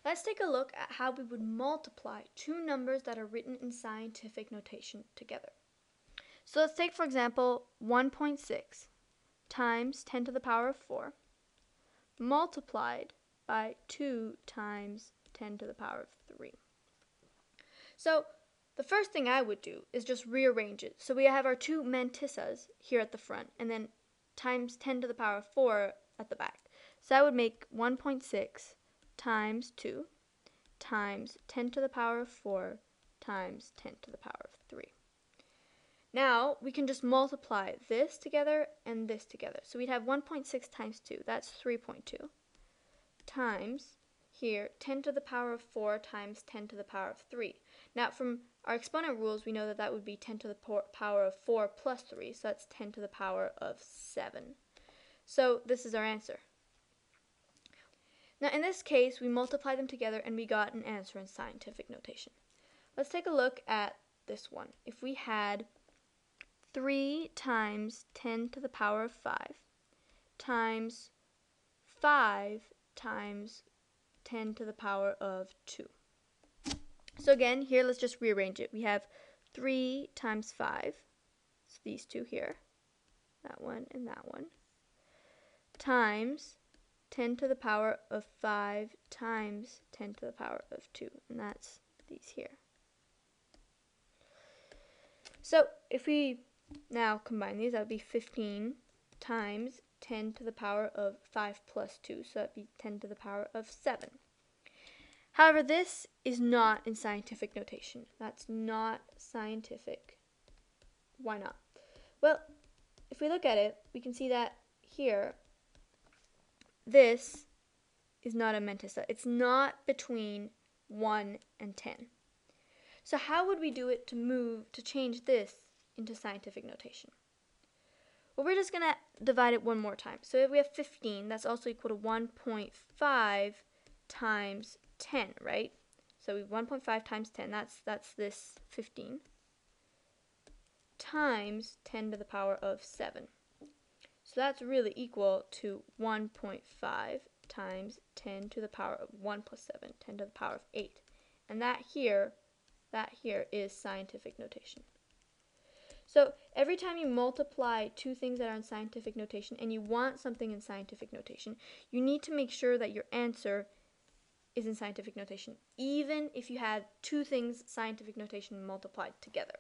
Let's take a look at how we would multiply two numbers that are written in scientific notation together. So let's take, for example, 1.6 times 10 to the power of 4 multiplied by 2 times 10 to the power of 3. So the first thing I would do is just rearrange it. So we have our two mantissas here at the front and then times 10 to the power of 4 at the back. So that would make 1.6 times 2 times 10 to the power of 4 times 10 to the power of 3. Now we can just multiply this together and this together. So we'd have 1.6 times 2, that's 3.2, times here 10 to the power of 4 times 10 to the power of 3. Now from our exponent rules we know that that would be 10 to the power of 4 plus 3, so that's 10 to the power of 7. So this is our answer. Now in this case we multiplied them together and we got an answer in scientific notation. Let's take a look at this one. If we had 3 times 10 to the power of 5 times 5 times 10 to the power of 2. So again, here let's just rearrange it. We have 3 times 5, so these two here, that one and that one, times 10 to the power of 5 times 10 to the power of 2, and that's these here. So if we now combine these, that would be 15 times 10 to the power of 5 plus 2, so that would be 10 to the power of 7. However, this is not in scientific notation. That's not scientific. Why not? Well, if we look at it, we can see that here, this is not a mantissa. It's not between 1 and 10. So how would we do it to change this into scientific notation? Well, we're just going to divide it one more time. So if we have 15, that's also equal to 1.5 times 10, right? So we have 1.5 times 10, that's this 15, times 10 to the power of 7. So that's really equal to 1.5 times 10 to the power of 1 plus 7, 10 to the power of 8. And that here is scientific notation. So every time you multiply two things that are in scientific notation and you want something in scientific notation, you need to make sure that your answer is in scientific notation, even if you had two things scientific notation multiplied together.